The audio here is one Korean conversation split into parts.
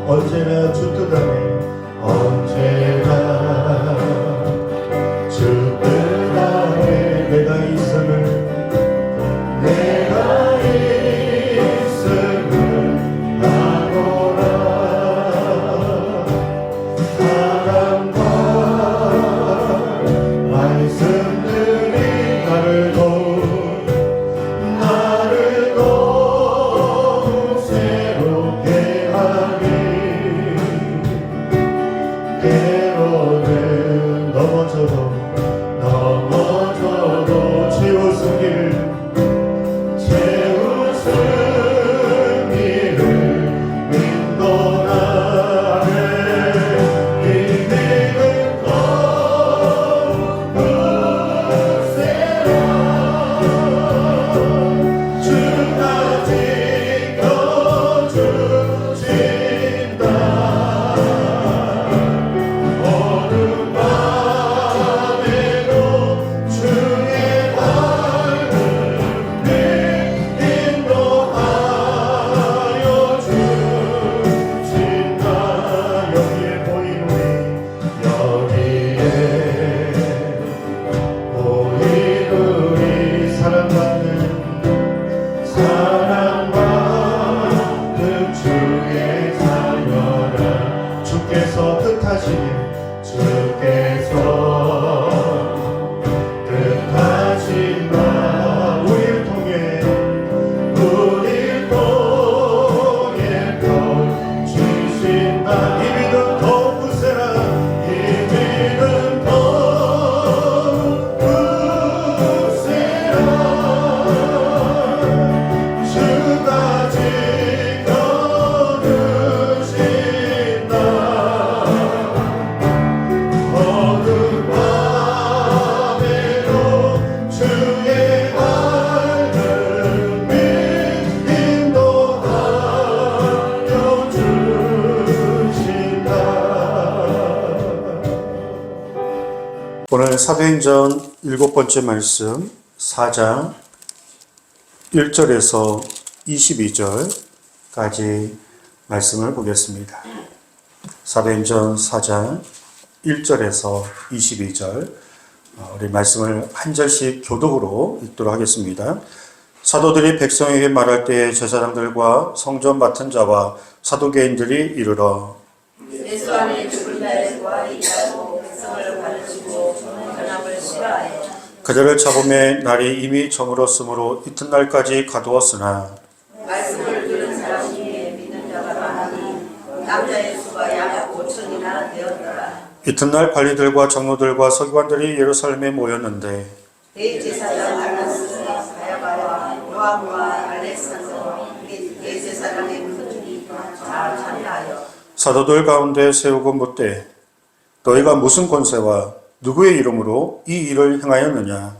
언제나 주 뜻 안에 언제나 주 뜻 안에 내가 있음을 아노라. 사랑과 말씀들이 나를 더욱 새롭게 하니 때로는 넘어져도 채웃은 길을 민도나네. 인생은 더욱 세라. 주가 지켜주신다. 어느 밤에도 주의 말씀을 인도하여 주신다. 여기에 보인 우리 사랑받는 주의 자녀라. 주께서 뜻하시길 뜻하신 바 우리를 통해 펴 주신다. 이 믿음 더욱 굳세라. 이 믿음 더욱 굳세라. 주가 지켜주신다. 어느 밤에도 주의 말씀을 인도하여 주신다. 오늘 사도행전 7번째 말씀 4장 1절에서 22절까지 말씀을 보겠습니다. 사도행전 4장 1절에서 22절 우리 말씀을 한 절씩 교독으로 읽도록 하겠습니다. 사도들이 백성에게 말할 때에 제사장들과 성전 맡은 자와 사도개인들이 이르러 예수 안에 죽은 자를 구하리라고 백성을 가르치고 변함을 싫어하여 그들을 잡음에 날이 이미 저물었으므로 이튿날까지 가두었으나 말씀을 들은 사람 중에 믿는 자가 많으니 남자의 수가 약 5천이나 되었더라. 이튿날 관리들과 장로들과 서기관들이 예루살렘에 모였는데 대제사장 안나스와 가야바와 요한과 알렉산더 및 대제사장의 큰들이 다 참여하여 사도들 가운데 세우고 묻되 너희가 무슨 권세와 누구의 이름으로 이 일을 행하였느냐?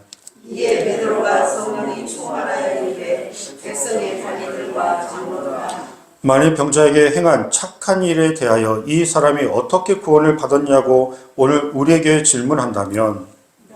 이에 베드로가 성령이 충만하여 이르되 백성의 관리들과 장로들아 만일 병자에게 행한 착한 일에 대하여 이 사람이 어떻게 구원을 받았냐고 오늘 우리에게 질문한다면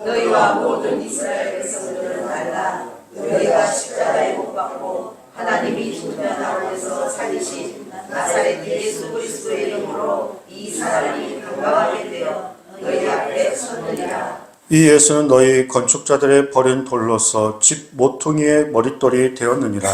너희와 모든 이스라엘 백성들은 알라. 너희가 십자가에 못 박고 하나님이 죽은 자 가운데서 살리신 나사렛 예수 그리스도의 이름으로 이 사람이 건강하게 되어 너희 앞에 섰느니라. 이 예수는 너희 건축자들의 버린 돌로서 집 모퉁이의 머릿돌이 되었느니라.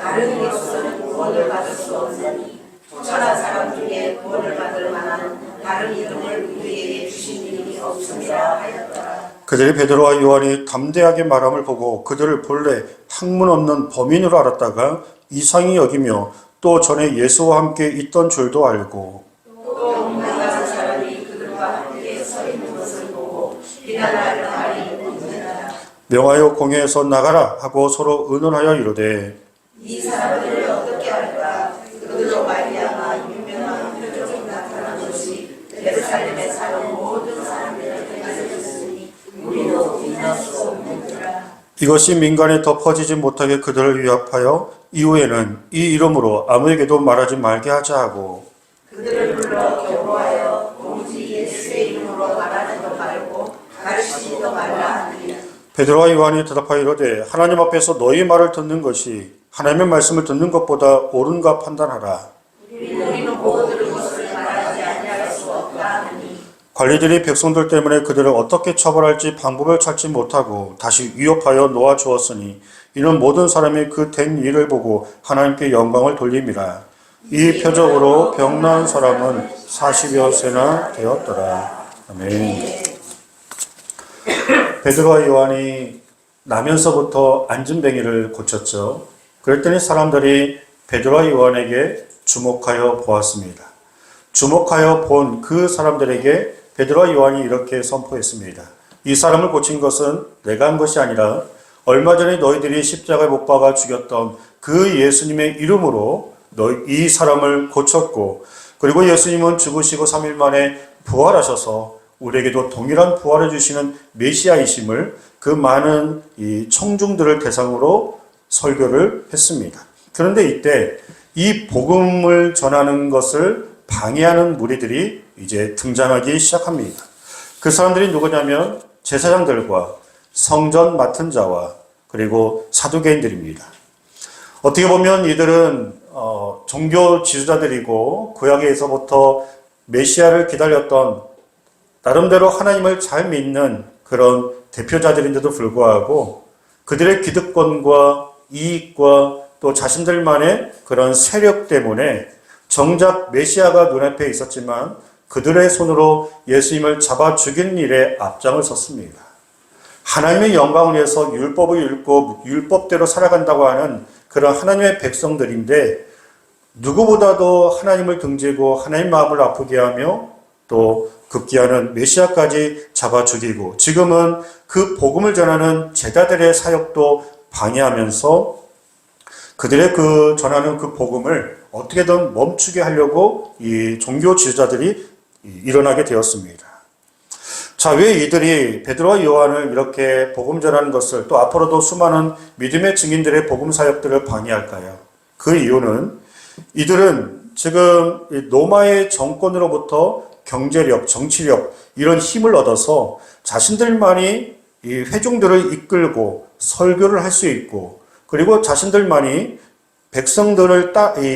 다른 이로서는 구원을 받을 수 없으니 천하 사람 중에 구원을 받을 만한 다른 이름을 우리에게 주신 이름이 없음이라 하였더라. 그들이 베드로와 요한이 담대하게 말함을 보고 그들을 본래 학문 없는 범인으로 알았다가 이상히 여기며 또 전에 예수와 함께 있던 줄도 알고 또 문맹하는 사람이 그들과 함께 서 있는 것을 보고 비난하려 하니 문제하라. 명하여 공회에서 나가라 하고 서로 의논하여 이르되 이 사람들을 어떻게 할까? 그들로 말미암아 유명한 표적이 나타난 것이 예루살렘에 사는 모든 사람들에게 알려졌으니 우리도 믿을 수 없느니라. 이것이 민간에 더 퍼지지 못하게 그들을 위협하여 이후에는 이 이름으로 아무에게도 말하지 말게 하자 하고 그들을 불러 경고하여 오직 예수의 이름으로 말하지도 말고 가르치지도 말라 하니 베드로와 요한이 대답하여 이르되 하나님 앞에서 너희 말을 듣는 것이 하나님의 말씀을 듣는 것보다 옳은가 판단하라. 우리는 모두를 관리들이 백성들 때문에 그들을 어떻게 처벌할지 방법을 찾지 못하고 다시 위협하여 놓아주었으니 이는 모든 사람이 그 된 일을 보고 하나님께 영광을 돌림이라. 이 표적으로 병나은 사람은 40여 세나 되었더라. 아멘. 베드로와 요한이 나면서부터 안진뱅이를 고쳤죠. 그랬더니 사람들이 베드로와 요한에게 주목하여 보았습니다. 주목하여 본 그 사람들에게 베드로와 요한이 이렇게 선포했습니다. 이 사람을 고친 것은 내가 한 것이 아니라 얼마 전에 너희들이 십자가에 못 박아 죽였던 그 예수님의 이름으로 이 사람을 고쳤고, 그리고 예수님은 죽으시고 3일 만에 부활하셔서 우리에게도 동일한 부활을 주시는 메시아이심을 그 많은 이 청중들을 대상으로 설교를 했습니다. 그런데 이때 이 복음을 전하는 것을 방해하는 무리들이 이제 등장하기 시작합니다. 그 사람들이 누구냐면 제사장들과 성전 맡은 자와 그리고 사두개인들입니다. 어떻게 보면 이들은 종교 지도자들이고 구약에서부터 메시아를 기다렸던 나름대로 하나님을 잘 믿는 그런 대표자들인데도 불구하고 그들의 기득권과 이익과 또 자신들만의 그런 세력 때문에 정작 메시아가 눈앞에 있었지만 그들의 손으로 예수님을 잡아 죽인 일에 앞장을 섰습니다. 하나님의 영광을 위해서 율법을 읽고 율법대로 살아간다고 하는 그런 하나님의 백성들인데 누구보다도 하나님을 등지고 하나님 마음을 아프게 하며 또 급기야는 메시아까지 잡아 죽이고 지금은 그 복음을 전하는 제자들의 사역도 방해하면서 그들의 그 전하는 그 복음을 어떻게든 멈추게 하려고 이 종교 지도자들이 일어나게 되었습니다. 자, 왜 이들이 베드로와 요한을 이렇게 복음 전하는 것을 또 앞으로도 수많은 믿음의 증인들의 복음 사역들을 방해할까요? 그 이유는 이들은 지금 로마의 정권으로부터 경제력, 정치력 이런 힘을 얻어서 자신들만이 이 회중들을 이끌고 설교를 할 수 있고 그리고 자신들만이 백성들을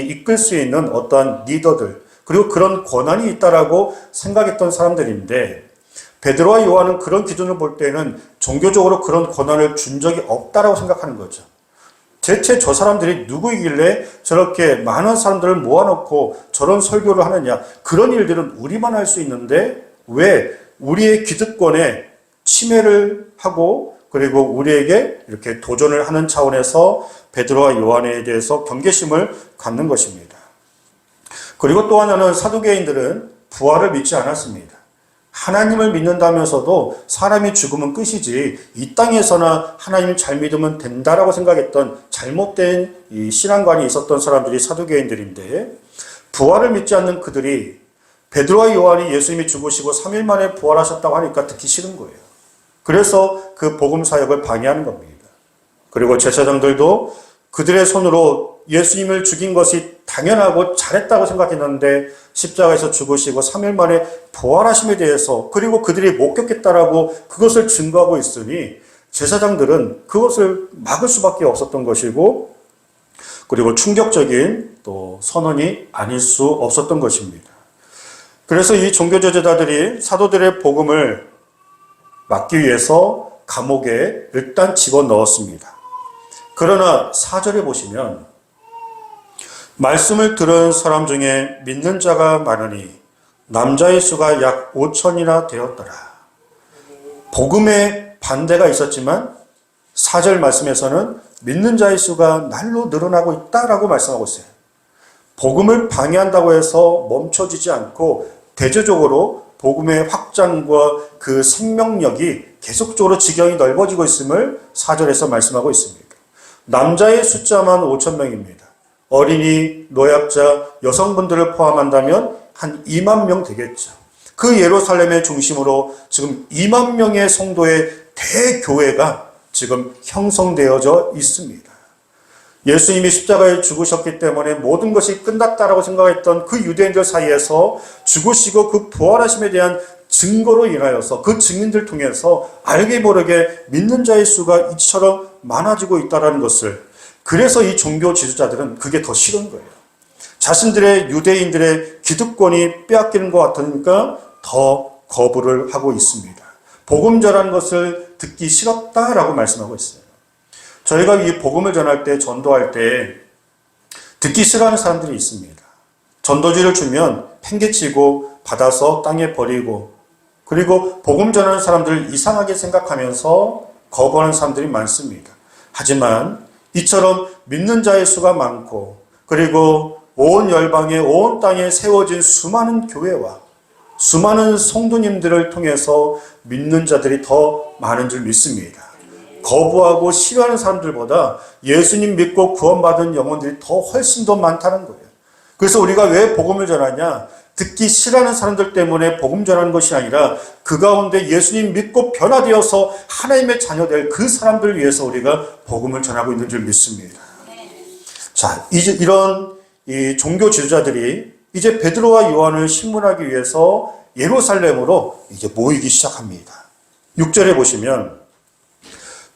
이끌 수 있는 어떠한 리더들 그리고 그런 권한이 있다라고 생각했던 사람들인데 베드로와 요한은 그런 기준을 볼 때는 종교적으로 그런 권한을 준 적이 없다라고 생각하는 거죠. 대체 저 사람들이 누구이길래 저렇게 많은 사람들을 모아놓고 저런 설교를 하느냐. 그런 일들은 우리만 할 수 있는데 왜 우리의 기득권에 침해를 하고 그리고 우리에게 이렇게 도전을 하는 차원에서 베드로와 요한에 대해서 경계심을 갖는 것입니다. 그리고 또 하나는 사두개인들은 부활을 믿지 않았습니다. 하나님을 믿는다면서도 사람이 죽으면 끝이지 이 땅에서나 하나님을 잘 믿으면 된다라고 생각했던 잘못된 이 신앙관이 있었던 사람들이 사두개인들인데 부활을 믿지 않는 그들이 베드로와 요한이 예수님이 죽으시고 3일 만에 부활하셨다고 하니까 듣기 싫은 거예요. 그래서 그 복음 사역을 방해하는 겁니다. 그리고 제사장들도 그들의 손으로 예수님을 죽인 것이 당연하고 잘했다고 생각했는데 십자가에서 죽으시고 3일 만에 부활하심에 대해서 그리고 그들이 목격했다라고 그것을 증거하고 있으니 제사장들은 그것을 막을 수밖에 없었던 것이고 그리고 충격적인 또 선언이 아닐 수 없었던 것입니다. 그래서 이 종교제자들이 사도들의 복음을 막기 위해서 감옥에 일단 집어넣었습니다. 그러나 4절에 보시면 말씀을 들은 사람 중에 믿는 자가 많으니 남자의 수가 약 5천이나 되었더라. 복음에 반대가 있었지만 4절 말씀에서는 믿는 자의 수가 날로 늘어나고 있다라고 말씀하고 있어요. 복음을 방해한다고 해서 멈춰지지 않고 대조적으로 복음의 확장과 그 생명력이 계속적으로 지경이 넓어지고 있음을 4절에서 말씀하고 있습니다. 남자의 숫자만 5천 명입니다. 어린이, 노약자, 여성분들을 포함한다면 한 2만 명 되겠죠. 그 예루살렘의 중심으로 지금 2만 명의 성도의 대교회가 지금 형성되어져 있습니다. 예수님이 십자가에 죽으셨기 때문에 모든 것이 끝났다라고 생각했던 그 유대인들 사이에서 죽으시고 그 부활하심에 대한 증거로 인하여서 그 증인들 통해서 알게 모르게 믿는 자의 수가 이처럼 많아지고 있다는 것을 그래서 이 종교 지도자들은 그게 더 싫은 거예요. 자신들의 유대인들의 기득권이 빼앗기는 것 같으니까 더 거부를 하고 있습니다. 복음 전하는 것을 듣기 싫었다라고 말씀하고 있어요. 저희가 이 복음을 전할 때, 전도할 때 듣기 싫어하는 사람들이 있습니다. 전도지를 주면 팽개치고 받아서 땅에 버리고, 그리고 복음 전하는 사람들을 이상하게 생각하면서 거부하는 사람들이 많습니다. 하지만 이처럼 믿는 자의 수가 많고, 그리고 온 열방에, 온 땅에 세워진 수많은 교회와 수많은 성도님들을 통해서 믿는 자들이 더 많은 줄 믿습니다. 거부하고 싫어하는 사람들보다 예수님 믿고 구원받은 영혼들이 더 훨씬 더 많다는 거예요. 그래서 우리가 왜 복음을 전하냐? 듣기 싫어하는 사람들 때문에 복음 전하는 것이 아니라 그 가운데 예수님 믿고 변화되어서 하나님의 자녀될 그 사람들을 위해서 우리가 복음을 전하고 있는 줄 믿습니다. 자, 이제 이런 이 종교 지도자들이 이제 베드로와 요한을 신문하기 위해서 예루살렘으로 이제 모이기 시작합니다. 6절에 보시면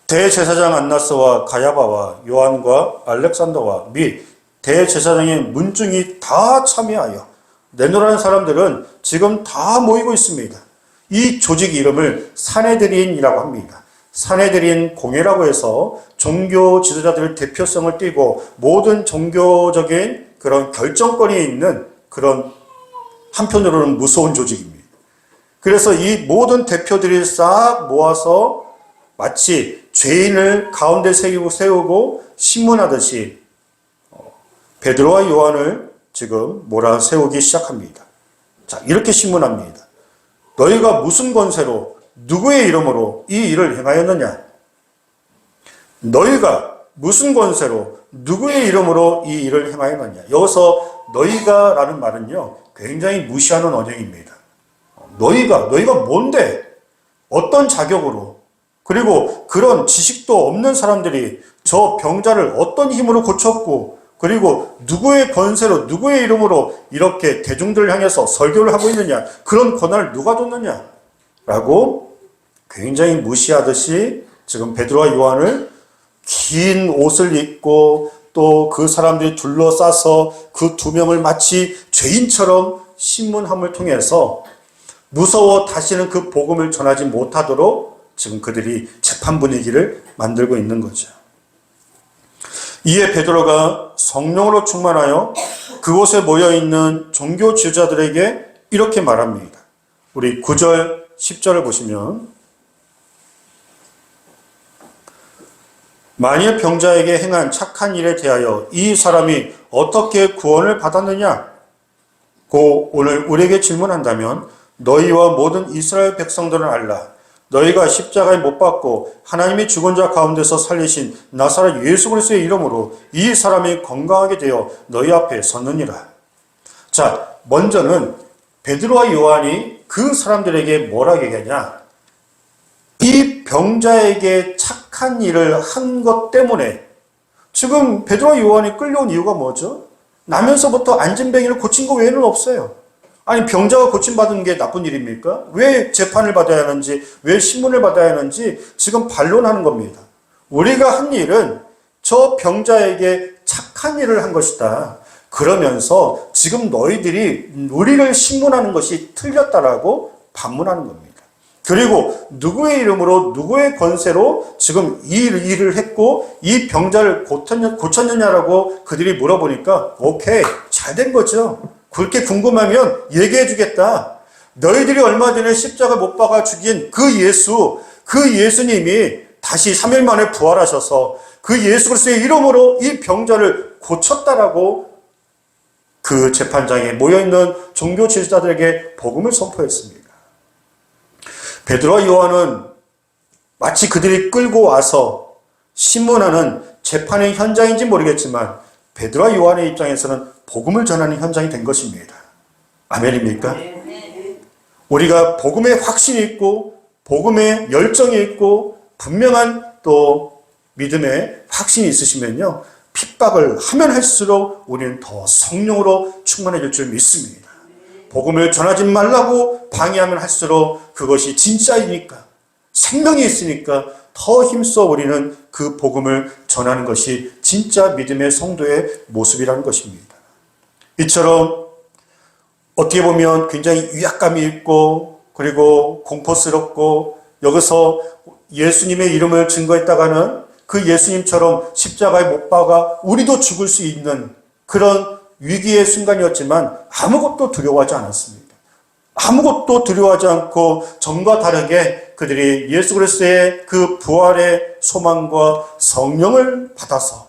대제사장 안나스와 가야바와 요한과 알렉산더와 및 대제사장의 문중이 다 참여하여 내노라는 사람들은 지금 다 모이고 있습니다. 이 조직 이름을 산헤드린이라고 합니다. 산헤드린 공회라고 해서 종교 지도자들의 대표성을 띠고 모든 종교적인 그런 결정권이 있는 그런 한편으로는 무서운 조직입니다. 그래서 이 모든 대표들이 싹 모아서 마치 죄인을 가운데 세우고 신문하듯이 베드로와 요한을 지금 몰아세우기 시작합니다. 자, 이렇게 신문합니다. 너희가 무슨 권세로 누구의 이름으로 이 일을 행하였느냐? 너희가 무슨 권세로 누구의 이름으로 이 일을 행하였느냐? 여기서 너희가 라는 말은요, 굉장히 무시하는 언행입니다. 너희가 뭔데? 어떤 자격으로? 그리고 그런 지식도 없는 사람들이 저 병자를 어떤 힘으로 고쳤고, 그리고 누구의 권세로 누구의 이름으로 이렇게 대중들을 향해서 설교를 하고 있느냐? 그런 권한을 누가 줬느냐? 라고 굉장히 무시하듯이 지금 베드로와 요한을 긴 옷을 입고 또 그 사람들이 둘러싸서 그 두 명을 마치 죄인처럼 신문함을 통해서 무서워 다시는 그 복음을 전하지 못하도록 지금 그들이 재판 분위기를 만들고 있는 거죠. 이에 베드로가 성령으로 충만하여 그곳에 모여있는 종교 지도자들에게 이렇게 말합니다. 우리 9절, 10절을 보시면 만일 병자에게 행한 착한 일에 대하여 이 사람이 어떻게 구원을 받았느냐? 고 오늘 우리에게 질문한다면 너희와 모든 이스라엘 백성들은 알라. 너희가 십자가에 못 박고 하나님이 죽은 자 가운데서 살리신 나사렛 예수 그리스도의 이름으로 이 사람이 건강하게 되어 너희 앞에 섰느니라. 자, 먼저는 베드로와 요한이 그 사람들에게 뭐라고 얘기하냐? 이 병자에게 착한 일을 한 것 때문에 지금 베드로와 요한이 끌려온 이유가 뭐죠? 나면서부터 안진뱅이를 고친 거 외에는 없어요. 아니, 병자가 고침받은 게 나쁜 일입니까? 왜 재판을 받아야 하는지, 왜 신문을 받아야 하는지 지금 반론하는 겁니다. 우리가 한 일은 저 병자에게 착한 일을 한 것이다. 그러면서 지금 너희들이 우리를 신문하는 것이 틀렸다라고 반문하는 겁니다. 그리고 누구의 이름으로 누구의 권세로 지금 이 일을 했고 이 병자를 고쳤느냐라고 그들이 물어보니까 오케이, 잘 된 거죠. 그렇게 궁금하면 얘기해 주겠다. 너희들이 얼마 전에 십자가 못 박아 죽인 그 예수님이 다시 3일 만에 부활하셔서 그 예수 그리스도의 이름으로 이 병자를 고쳤다라고 그 재판장에 모여있는 종교 지도자들에게 복음을 선포했습니다. 베드로와 요한은 마치 그들이 끌고 와서 신문하는 재판의 현장인지 모르겠지만 베드로와 요한의 입장에서는 복음을 전하는 현장이 된 것입니다. 아멘입니까? 우리가 복음에 확신이 있고 복음에 열정이 있고 분명한 또 믿음에 확신이 있으시면요, 핍박을 하면 할수록 우리는 더 성령으로 충만해질 줄 믿습니다. 복음을 전하지 말라고 방해하면 할수록 그것이 진짜이니까, 생명이 있으니까 더 힘써 우리는 그 복음을 전하는 것이 진짜 믿음의 성도의 모습이라는 것입니다. 이처럼 어떻게 보면 굉장히 위압감이 있고 그리고 공포스럽고 여기서 예수님의 이름을 증거했다가는 그 예수님처럼 십자가에 못 박아 우리도 죽을 수 있는 그런 위기의 순간이었지만 아무것도 두려워하지 않았습니다. 아무것도 두려워하지 않고 전과 다르게 그들이 예수 그리스도의 그 부활의 소망과 성령을 받아서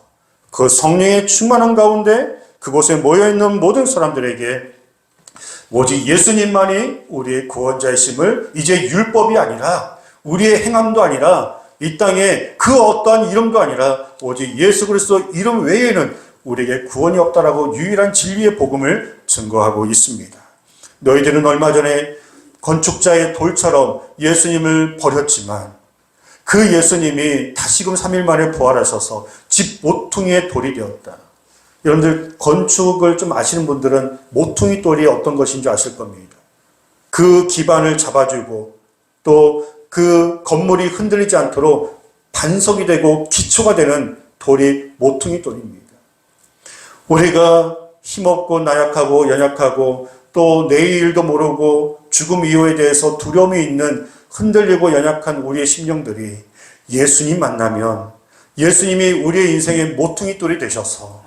그 성령의 충만한 가운데 그곳에 모여있는 모든 사람들에게 오직 예수님만이 우리의 구원자이심을 이제 율법이 아니라 우리의 행함도 아니라 이 땅에 그 어떠한 이름도 아니라 오직 예수 그리스도 이름 외에는 우리에게 구원이 없다라고 유일한 진리의 복음을 증거하고 있습니다. 너희들은 얼마 전에 건축자의 돌처럼 예수님을 버렸지만 그 예수님이 다시금 3일 만에 부활하셔서 집 모퉁이의 돌이 되었다. 여러분들 건축을 좀 아시는 분들은 모퉁이 돌이 어떤 것인지 아실 겁니다. 그 기반을 잡아주고 또 그 건물이 흔들리지 않도록 반석이 되고 기초가 되는 돌이 모퉁이 돌입니다. 우리가 힘없고 나약하고 연약하고 또 내일도 모르고 죽음 이후에 대해서 두려움이 있는 흔들리고 연약한 우리의 심령들이 예수님 만나면 예수님이 우리의 인생의 모퉁이 돌이 되셔서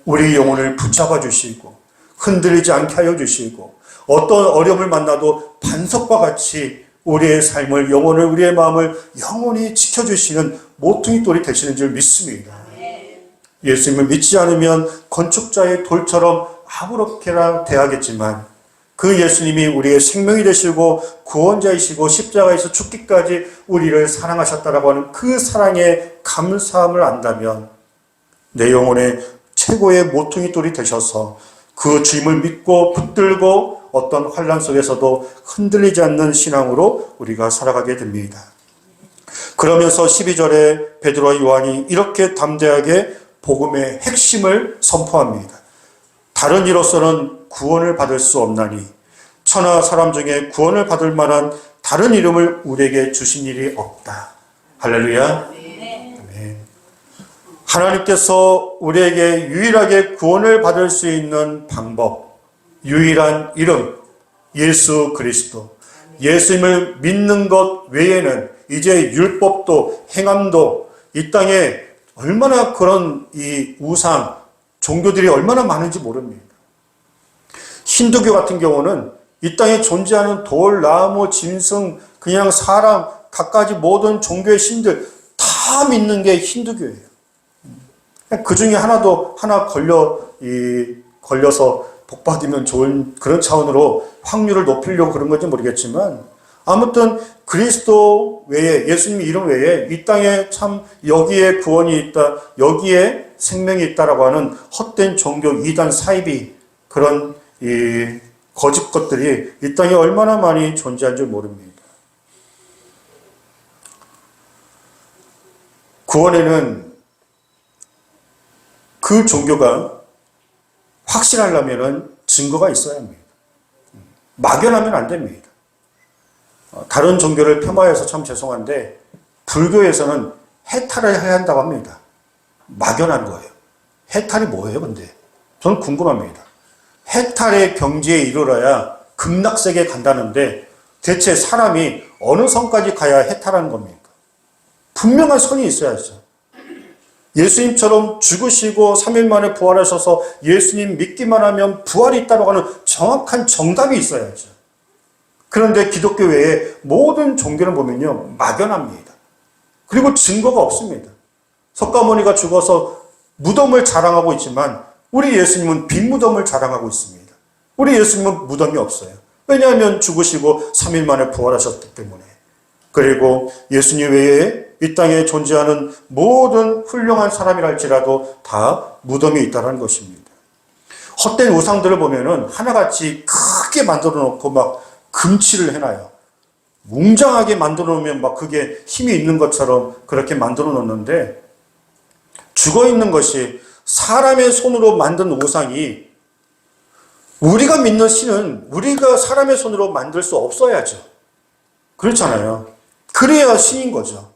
우리 영혼을 붙잡아 주시고 흔들리지 않게 하여 주시고 어떤 어려움을 만나도 반석과 같이 우리의 삶을 영혼을 우리의 마음을 영원히 지켜주시는 모퉁이 돌이 되시는 줄 믿습니다. 예수님을 믿지 않으면 건축자의 돌처럼 아무렇게나 대하겠지만 그 예수님이 우리의 생명이 되시고 구원자이시고 십자가에서 죽기까지 우리를 사랑하셨다라고 하는 그 사랑의 감사함을 안다면 내 영혼의 최고의 모퉁이 돌이 되셔서 그 주님을 믿고 붙들고 어떤 환난 속에서도 흔들리지 않는 신앙으로 우리가 살아가게 됩니다. 그러면서 12절에 베드로와 요한이 이렇게 담대하게 복음의 핵심을 선포합니다. 다른 이로서는 구원을 받을 수 없나니 천하 사람 중에 구원을 받을 만한 다른 이름을 우리에게 주신 일이 없다. 할렐루야. 아멘. 하나님께서 우리에게 유일하게 구원을 받을 수 있는 방법, 유일한 이름, 예수 그리스도. 예수님을 믿는 것 외에는 이제 율법도 행함도 이 땅에 얼마나 그런 이 우상, 종교들이 얼마나 많은지 모릅니다. 힌두교 같은 경우는 이 땅에 존재하는 돌, 나무, 짐승, 그냥 사람, 갖가지 모든 종교의 신들 다 믿는 게 힌두교예요. 그 중에 하나 걸려서 복받으면 좋은 그런 차원으로 확률을 높이려고 그런 건지 모르겠지만 아무튼 그리스도 외에 예수님 이름 외에 이 땅에 참 여기에 구원이 있다, 여기에 생명이 있다라고 하는 헛된 종교 이단 사이비 그런 이 거짓 것들이 이 땅에 얼마나 많이 존재한 줄 모릅니다. 구원에는 그 종교가 확실하려면 증거가 있어야 합니다. 막연하면 안 됩니다. 다른 종교를 폄하해서 참 죄송한데 불교에서는 해탈을 해야 한다고 합니다. 막연한 거예요. 해탈이 뭐예요, 근데? 저는 궁금합니다. 해탈의 경지에 이르러야 극락세계에 간다는데 대체 사람이 어느 선까지 가야 해탈하는 겁니까? 분명한 선이 있어야죠. 예수님처럼 죽으시고 3일 만에 부활하셔서 예수님 믿기만 하면 부활이 있다고 하는 정확한 정답이 있어야죠. 그런데 기독교 외에 모든 종교를 보면요, 막연합니다. 그리고 증거가 없습니다. 석가모니가 죽어서 무덤을 자랑하고 있지만 우리 예수님은 빈 무덤을 자랑하고 있습니다. 우리 예수님은 무덤이 없어요. 왜냐하면 죽으시고 3일 만에 부활하셨기 때문에. 그리고 예수님 외에 이 땅에 존재하는 모든 훌륭한 사람이랄지라도 다 무덤이 있다는 것입니다. 헛된 우상들을 보면은 하나같이 크게 만들어 놓고 막 금칠을 해놔요. 웅장하게 만들어 놓으면 막 그게 힘이 있는 것처럼 그렇게 만들어 놓는데 죽어 있는 것이 사람의 손으로 만든 우상이 우리가 믿는 신은 우리가 사람의 손으로 만들 수 없어야죠. 그렇잖아요. 그래야 신인 거죠.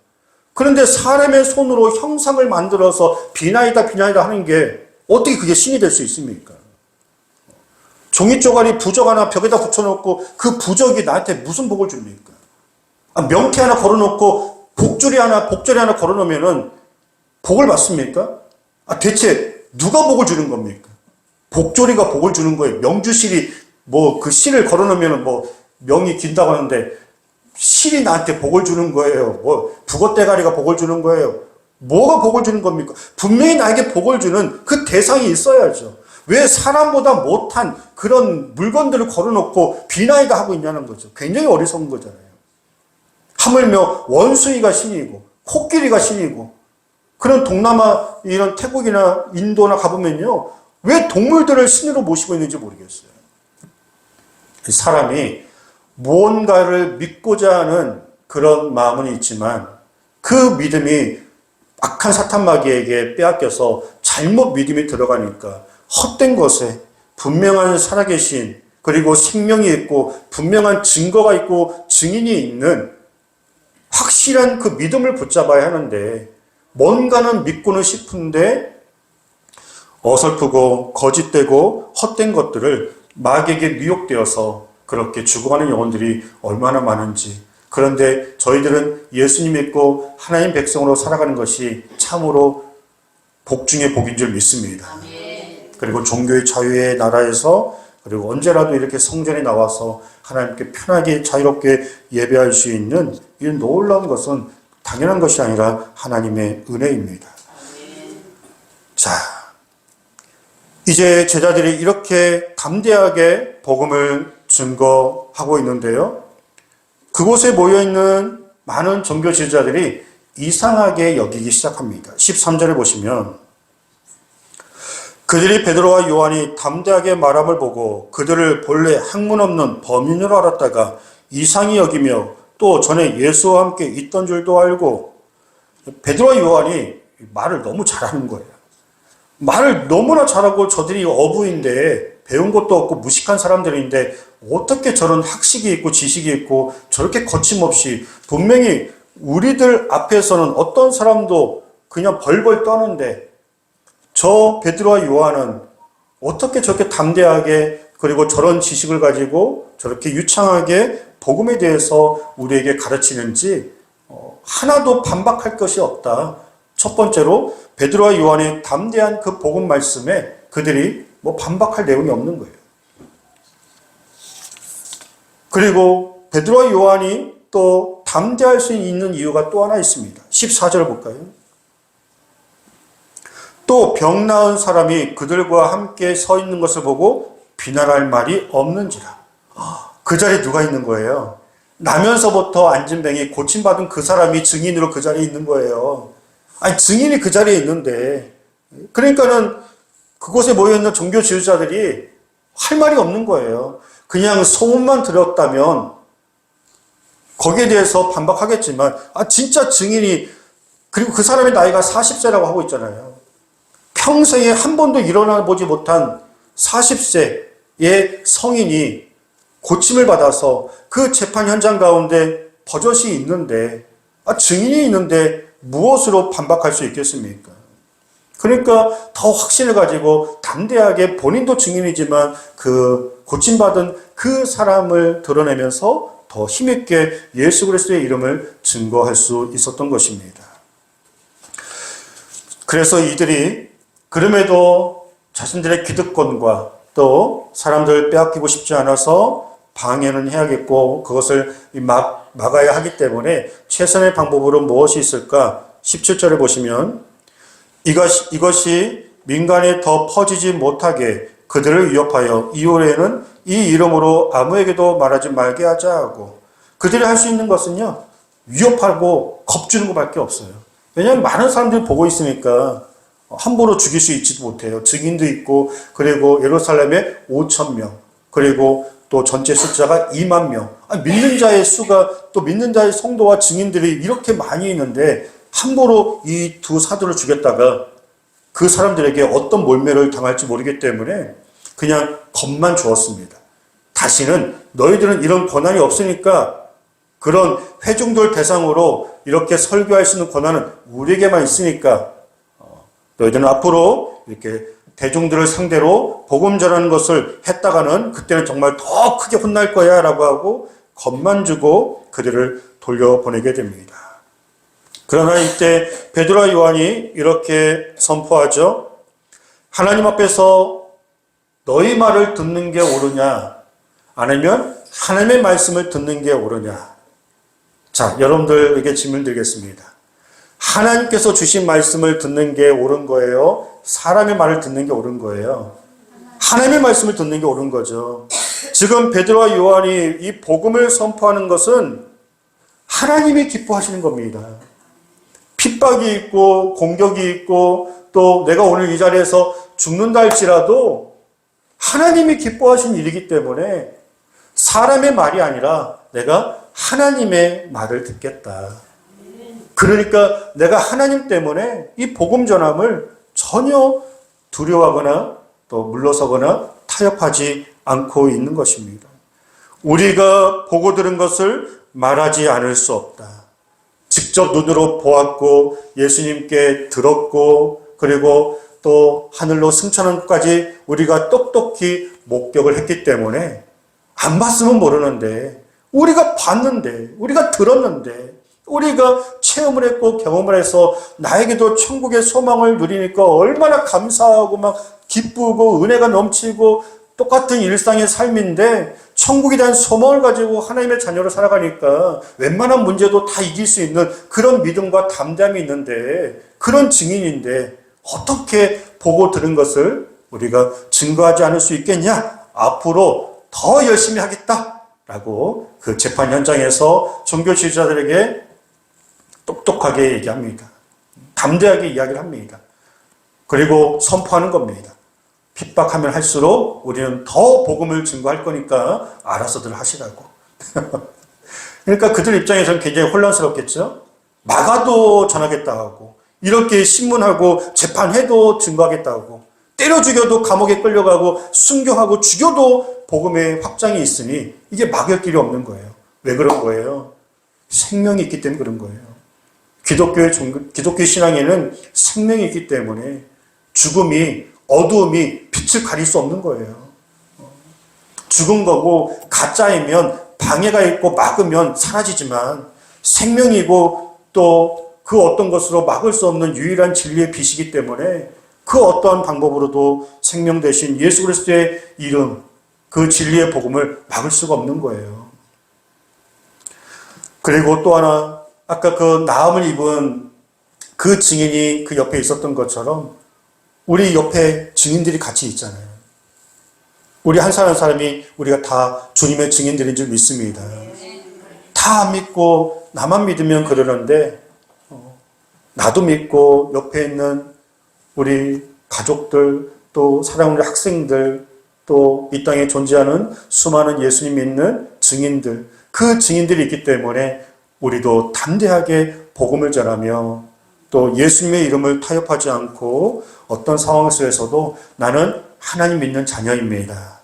그런데 사람의 손으로 형상을 만들어서 비나이다 하는 게 어떻게 그게 신이 될 수 있습니까? 종이 쪼가리 부적 하나 벽에다 붙여놓고 그 부적이 나한테 무슨 복을 줍니까? 명태 하나 걸어놓고 복줄이 하나 걸어놓으면은 복을 받습니까? 대체 누가 복을 주는 겁니까? 복조리가 복을 주는 거예요. 명주실이 그 실을 걸어놓으면 명이 긴다고 하는데 실이 나한테 복을 주는 거예요. 북어대가리가 복을 주는 거예요. 뭐가 복을 주는 겁니까? 분명히 나에게 복을 주는 그 대상이 있어야죠. 왜 사람보다 못한 그런 물건들을 걸어놓고 비나이가 하고 있냐는 거죠. 굉장히 어리석은 거잖아요. 하물며 원숭이가 신이고 코끼리가 신이고 그런 동남아 이런 태국이나 인도나 가보면요. 왜 동물들을 신으로 모시고 있는지 모르겠어요. 사람이 무언가를 믿고자 하는 그런 마음은 있지만 그 믿음이 악한 사탄 마귀에게 빼앗겨서 잘못 믿음이 들어가니까 헛된 것에 분명한 살아계신 그리고 생명이 있고 분명한 증거가 있고 증인이 있는 확실한 그 믿음을 붙잡아야 하는데 뭔가는 믿고는 싶은데 어설프고 거짓되고 헛된 것들을 마귀에게 미혹되어서 그렇게 죽어가는 영혼들이 얼마나 많은지. 그런데 저희들은 예수님 믿고 하나님 백성으로 살아가는 것이 참으로 복 중에 복인 줄 믿습니다. 그리고 종교의 자유의 나라에서 그리고 언제라도 이렇게 성전에 나와서 하나님께 편하게 자유롭게 예배할 수 있는 이 놀라운 것은 당연한 것이 아니라 하나님의 은혜입니다. 자, 이제 제자들이 이렇게 담대하게 복음을 증거하고 있는데요. 그곳에 모여있는 많은 종교 지도자들이 이상하게 여기기 시작합니다. 13절에 보시면 그들이 베드로와 요한이 담대하게 말함을 보고 그들을 본래 학문 없는 범인으로 알았다가 이상히 여기며 또 전에 예수와 함께 있던 줄도 알고 베드로와 요한이 말을 너무 잘하는 거예요. 말을 너무나 잘하고 저들이 어부인데 배운 것도 없고 무식한 사람들인데 어떻게 저런 학식이 있고 지식이 있고 저렇게 거침없이 분명히 우리들 앞에서는 어떤 사람도 그냥 벌벌 떠는데 저 베드로와 요한은 어떻게 저렇게 담대하게 그리고 저런 지식을 가지고 저렇게 유창하게 복음에 대해서 우리에게 가르치는지 하나도 반박할 것이 없다. 첫 번째로 베드로와 요한의 담대한 그 복음 말씀에 그들이 반박할 내용이 없는 거예요. 그리고 베드로와 요한이 또 담대할 수 있는 이유가 또 하나 있습니다. 14절을 볼까요? 또 병 나은 사람이 그들과 함께 서 있는 것을 보고 비난할 말이 없는지라. 그 자리에 누가 있는 거예요? 나면서부터 앉은 병이 고침받은 그 사람이 증인으로 그 자리에 있는 거예요. 증인이 그 자리에 있는데 그러니까는 그곳에 모여있는 종교 지도자들이 할 말이 없는 거예요. 그냥 소문만 들었다면 거기에 대해서 반박하겠지만 진짜 증인이 그리고 그 사람의 나이가 40세라고 하고 있잖아요. 평생에 한 번도 일어나 보지 못한 40세의 성인이 고침을 받아서 그 재판 현장 가운데 버젓이 있는데 증인이 있는데 무엇으로 반박할 수 있겠습니까? 그러니까 더 확신을 가지고 담대하게 본인도 증인이지만 그 고침받은 그 사람을 드러내면서 더 힘있게 예수 그리스도의 이름을 증거할 수 있었던 것입니다. 그래서 이들이 그럼에도 자신들의 기득권과 또 사람들을 빼앗기고 싶지 않아서 방해는 해야겠고 그것을 막아야 하기 때문에 최선의 방법으로 무엇이 있을까? 17절에 보시면 이것이 민간에 더 퍼지지 못하게 그들을 위협하여 이후에는 이 이름으로 아무에게도 말하지 말게 하자 하고 그들이 할 수 있는 것은요. 위협하고 겁주는 것밖에 없어요. 왜냐하면 많은 사람들이 보고 있으니까 함부로 죽일 수 있지도 못해요. 증인도 있고 그리고 예루살렘에 5,000명 그리고 또 전체 숫자가 2만 명. 믿는 자의 수가 또 믿는 자의 성도와 증인들이 이렇게 많이 있는데 함부로 이 두 사도를 죽였다가 그 사람들에게 어떤 몰매를 당할지 모르기 때문에 그냥 겁만 주었습니다. 다시는 너희들은 이런 권한이 없으니까 그런 회중들 대상으로 이렇게 설교할 수 있는 권한은 우리에게만 있으니까 너희들은 앞으로 이렇게 대중들을 상대로 복음 전하는 것을 했다가는 그때는 정말 더 크게 혼날 거야 라고 하고 겁만 주고 그들을 돌려보내게 됩니다. 그러나 이때 베드로와 요한이 이렇게 선포하죠. 하나님 앞에서 너희 말을 듣는 게 옳으냐 아니면 하나님의 말씀을 듣는 게 옳으냐. 자, 여러분들에게 질문 드리겠습니다. 하나님께서 주신 말씀을 듣는 게 옳은 거예요? 사람의 말을 듣는 게 옳은 거예요? 하나님의 말씀을 듣는 게 옳은 거죠. 지금 베드로와 요한이 이 복음을 선포하는 것은 하나님이 기뻐하시는 겁니다. 핍박이 있고 공격이 있고 또 내가 오늘 이 자리에서 죽는다 할지라도 하나님이 기뻐하시는 일이기 때문에 사람의 말이 아니라 내가 하나님의 말을 듣겠다. 그러니까 내가 하나님 때문에 이 복음 전함을 전혀 두려워하거나 또 물러서거나 타협하지 않고 있는 것입니다. 우리가 보고 들은 것을 말하지 않을 수 없다. 직접 눈으로 보았고 예수님께 들었고 그리고 또 하늘로 승천한 것까지 우리가 똑똑히 목격을 했기 때문에 안 봤으면 모르는데 우리가 봤는데 우리가 들었는데 우리가 체험을 했고 경험을 해서 나에게도 천국의 소망을 누리니까 얼마나 감사하고 막 기쁘고 은혜가 넘치고 똑같은 일상의 삶인데 천국에 대한 소망을 가지고 하나님의 자녀로 살아가니까 웬만한 문제도 다 이길 수 있는 그런 믿음과 담대함이 있는데 그런 증인인데 어떻게 보고 들은 것을 우리가 증거하지 않을 수 있겠냐? 앞으로 더 열심히 하겠다라고 그 재판 현장에서 종교 지도자들에게 똑똑하게 얘기합니다. 담대하게 이야기를 합니다. 그리고 선포하는 겁니다. 핍박하면 할수록 우리는 더 복음을 증거할 거니까 알아서들 하시라고. 그러니까 그들 입장에서는 굉장히 혼란스럽겠죠. 막아도 전하겠다 하고 이렇게 신문하고 재판해도 증거하겠다 하고 때려 죽여도 감옥에 끌려가고 순교하고 죽여도 복음의 확장이 있으니 이게 막을 길이 없는 거예요. 왜 그런 거예요? 생명이 있기 때문에 그런 거예요. 기독교 신앙에는 생명이 있기 때문에 어두움이 빛을 가릴 수 없는 거예요. 죽은 거고 가짜이면 방해가 있고 막으면 사라지지만 생명이고 또 그 어떤 것으로 막을 수 없는 유일한 진리의 빛이기 때문에 그 어떠한 방법으로도 생명 대신 예수 그리스도의 이름, 그 진리의 복음을 막을 수가 없는 거예요. 그리고 또 하나 아까 그 나음을 입은 그 증인이 그 옆에 있었던 것처럼 우리 옆에 증인들이 같이 있잖아요. 우리 한 사람 한 사람이 우리가 다 주님의 증인들인 줄 믿습니다. 다 안 믿고 나만 믿으면 그러는데 나도 믿고 옆에 있는 우리 가족들 또 사랑하는 학생들 또 이 땅에 존재하는 수많은 예수님 믿는 증인들 그 증인들이 있기 때문에 우리도 담대하게 복음을 전하며 또 예수님의 이름을 타협하지 않고 어떤 상황 속에서도 나는 하나님 믿는 자녀입니다.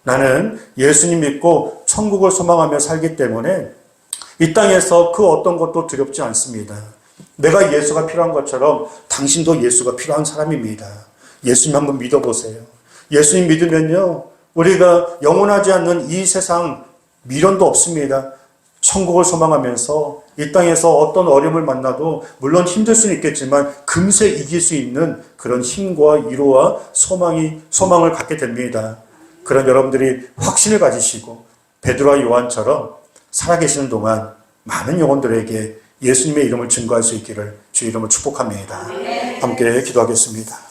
나는 예수님 믿고 천국을 소망하며 살기 때문에 이 땅에서 그 어떤 것도 두렵지 않습니다. 내가 예수가 필요한 것처럼 당신도 예수가 필요한 사람입니다. 예수님 한번 믿어보세요. 예수님 믿으면요 우리가 영원하지 않는 이 세상 미련도 없습니다. 천국을 소망하면서 이 땅에서 어떤 어려움을 만나도 물론 힘들 수는 있겠지만 금세 이길 수 있는 그런 힘과 위로와 소망을 갖게 됩니다. 그런 여러분들이 확신을 가지시고 베드로와 요한처럼 살아계시는 동안 많은 영혼들에게 예수님의 이름을 증거할 수 있기를 주의 이름으로 축복합니다. 함께 기도하겠습니다.